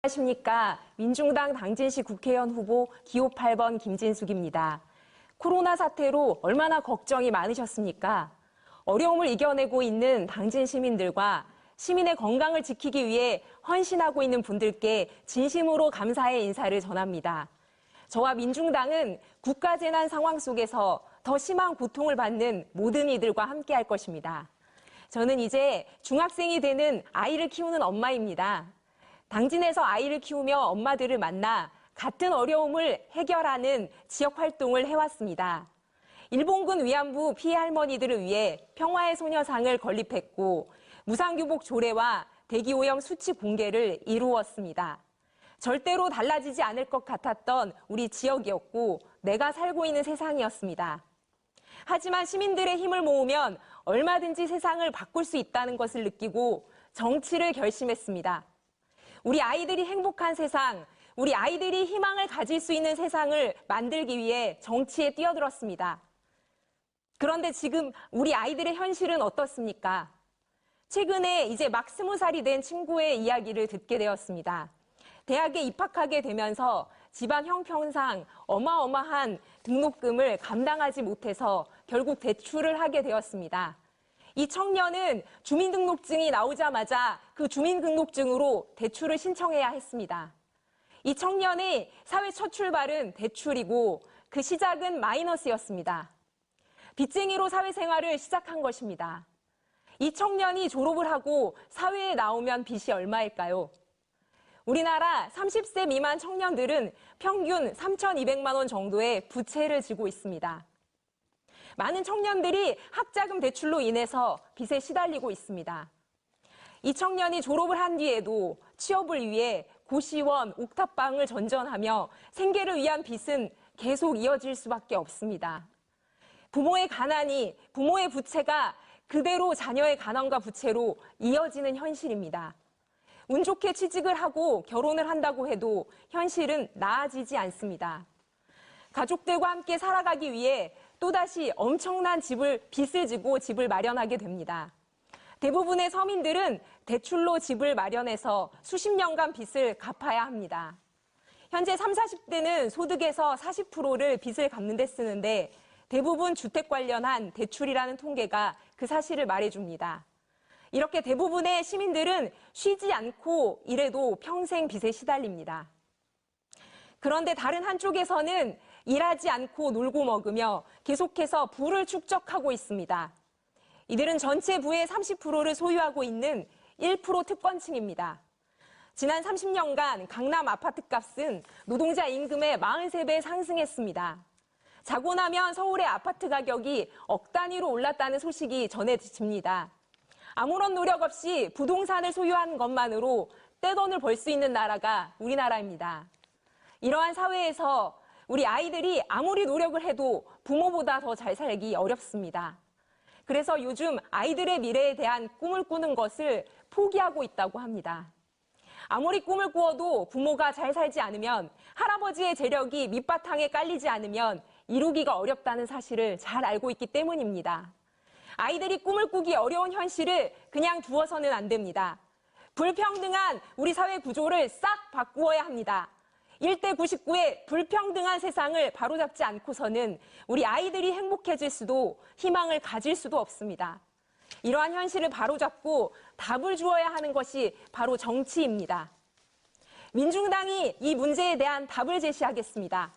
안녕하십니까. 민중당 당진시 국회의원 후보 기호 8번 김진숙입니다. 코로나 사태로 얼마나 걱정이 많으셨습니까? 어려움을 이겨내고 있는 당진 시민들과 시민의 건강을 지키기 위해 헌신하고 있는 분들께 진심으로 감사의 인사를 전합니다. 저와 민중당은 국가재난 상황 속에서 더 심한 고통을 받는 모든 이들과 함께할 것입니다. 저는 이제 중학생이 되는 아이를 키우는 엄마입니다. 당진에서 아이를 키우며 엄마들을 만나 같은 어려움을 해결하는 지역 활동을 해왔습니다. 일본군 위안부 피해 할머니들을 위해 평화의 소녀상을 건립했고 무상교복 조례와 대기오염 수치 공개를 이루었습니다. 절대로 달라지지 않을 것 같았던 우리 지역이었고 내가 살고 있는 세상이었습니다. 하지만 시민들의 힘을 모으면 얼마든지 세상을 바꿀 수 있다는 것을 느끼고 정치를 결심했습니다. 우리 아이들이 행복한 세상, 우리 아이들이 희망을 가질 수 있는 세상을 만들기 위해 정치에 뛰어들었습니다. 그런데 지금 우리 아이들의 현실은 어떻습니까? 최근에 이제 막 20살이 된 친구의 이야기를 듣게 되었습니다. 대학에 입학하게 되면서 집안 형편상 어마어마한 등록금을 감당하지 못해서 결국 대출을 하게 되었습니다. 이 청년은 주민등록증이 나오자마자 그 주민등록증으로 대출을 신청해야 했습니다. 이 청년의 사회 첫 출발은 대출이고 그 시작은 마이너스였습니다. 빚쟁이로 사회생활을 시작한 것입니다. 이 청년이 졸업을 하고 사회에 나오면 빚이 얼마일까요? 우리나라 30세 미만 청년들은 평균 3,200만 원 정도의 부채를 지고 있습니다. 많은 청년들이 학자금 대출로 인해서 빚에 시달리고 있습니다. 이 청년이 졸업을 한 뒤에도 취업을 위해 고시원, 옥탑방을 전전하며 생계를 위한 빚은 계속 이어질 수밖에 없습니다. 부모의 가난이, 부모의 부채가 그대로 자녀의 가난과 부채로 이어지는 현실입니다. 운 좋게 취직을 하고 결혼을 한다고 해도 현실은 나아지지 않습니다. 가족들과 함께 살아가기 위해 또다시 엄청난 빚을 지고 집을 마련하게 됩니다. 대부분의 서민들은 대출로 집을 마련해서 수십 년간 빚을 갚아야 합니다. 현재 30, 40대는 소득에서 40%를 빚을 갚는 데 쓰는데 대부분 주택 관련한 대출이라는 통계가 그 사실을 말해줍니다. 이렇게 대부분의 시민들은 쉬지 않고 일해도 평생 빚에 시달립니다. 그런데 다른 한쪽에서는 일하지 않고 놀고 먹으며 계속해서 부를 축적하고 있습니다. 이들은 전체 부의 30%를 소유하고 있는 1% 특권층입니다. 지난 30년간 강남 아파트값은 노동자 임금의 43배 상승했습니다. 자고 나면 서울의 아파트 가격이 억 단위로 올랐다는 소식이 전해집니다. 아무런 노력 없이 부동산을 소유한 것만으로 떼돈을 벌 수 있는 나라가 우리나라입니다. 이러한 사회에서 우리 아이들이 아무리 노력을 해도 부모보다 더 잘 살기 어렵습니다. 그래서 요즘 아이들의 미래에 대한 꿈을 꾸는 것을 포기하고 있다고 합니다. 아무리 꿈을 꾸어도 부모가 잘 살지 않으면, 할아버지의 재력이 밑바탕에 깔리지 않으면 이루기가 어렵다는 사실을 잘 알고 있기 때문입니다. 아이들이 꿈을 꾸기 어려운 현실을 그냥 두어서는 안 됩니다. 불평등한 우리 사회 구조를 싹 바꾸어야 합니다. 1대 99의 불평등한 세상을 바로잡지 않고서는 우리 아이들이 행복해질 수도 희망을 가질 수도 없습니다. 이러한 현실을 바로잡고 답을 주어야 하는 것이 바로 정치입니다. 민중당이 이 문제에 대한 답을 제시하겠습니다.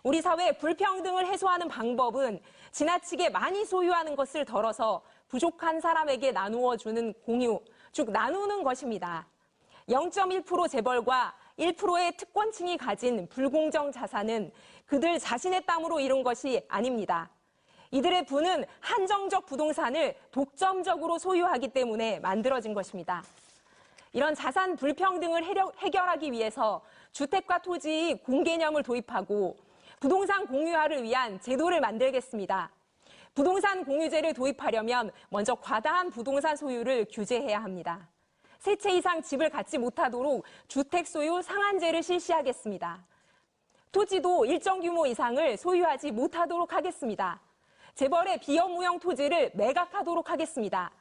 우리 사회 불평등을 해소하는 방법은 지나치게 많이 소유하는 것을 덜어서 부족한 사람에게 나누어 주는 공유, 즉 나누는 것입니다. 0.1% 재벌과 1%의 특권층이 가진 불공정 자산은 그들 자신의 땀으로 이룬 것이 아닙니다. 이들의 부는 한정적 부동산을 독점적으로 소유하기 때문에 만들어진 것입니다. 이런 자산 불평등을 해결하기 위해서 주택과 토지 공개념을 도입하고 부동산 공유화를 위한 제도를 만들겠습니다. 부동산 공유제를 도입하려면 먼저 과다한 부동산 소유를 규제해야 합니다. 세 채 이상 집을 갖지 못하도록 주택 소유 상한제를 실시하겠습니다. 토지도 일정 규모 이상을 소유하지 못하도록 하겠습니다. 재벌의 비업무용 토지를 매각하도록 하겠습니다.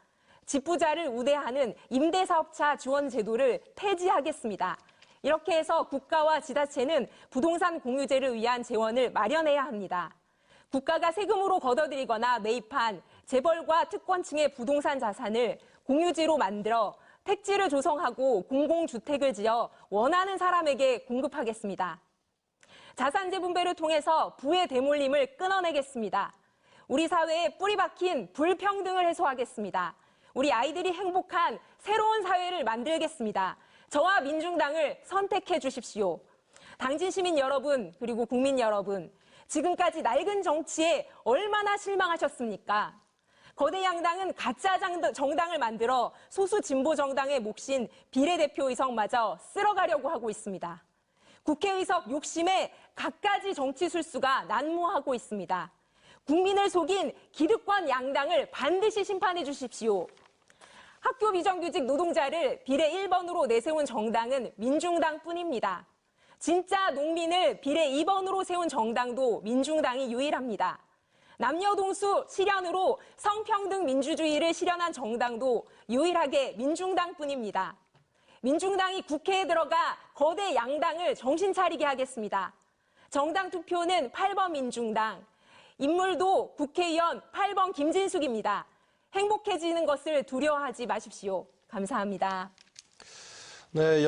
집부자를 우대하는 임대사업자 지원 제도를 폐지하겠습니다. 이렇게 해서 국가와 지자체는 부동산 공유제를 위한 재원을 마련해야 합니다. 국가가 세금으로 걷어들이거나 매입한 재벌과 특권층의 부동산 자산을 공유지로 만들어 택지를 조성하고 공공주택을 지어 원하는 사람에게 공급하겠습니다. 자산재 분배를 통해서 부의 대몰림을 끊어내겠습니다. 우리 사회에 뿌리 박힌 불평등을 해소하겠습니다. 우리 아이들이 행복한 새로운 사회를 만들겠습니다. 저와 민중당을 선택해 주십시오. 당진 시민 여러분, 그리고 국민 여러분, 지금까지 낡은 정치에 얼마나 실망하셨습니까? 거대 양당은 가짜 정당을 만들어 소수 진보 정당의 몫인 비례대표 의석마저 쓸어가려고 하고 있습니다. 국회의석 욕심에 갖가지 정치 술수가 난무하고 있습니다. 국민을 속인 기득권 양당을 반드시 심판해 주십시오. 학교 비정규직 노동자를 비례 1번으로 내세운 정당은 민중당뿐입니다. 진짜 농민을 비례 2번으로 세운 정당도 민중당이 유일합니다. 남녀동수 실현으로 성평등 민주주의를 실현한 정당도 유일하게 민중당뿐입니다. 민중당이 국회에 들어가 거대 양당을 정신 차리게 하겠습니다. 정당 투표는 8번 민중당, 인물도 국회의원 8번 김진숙입니다. 행복해지는 것을 두려워하지 마십시오. 감사합니다. 네.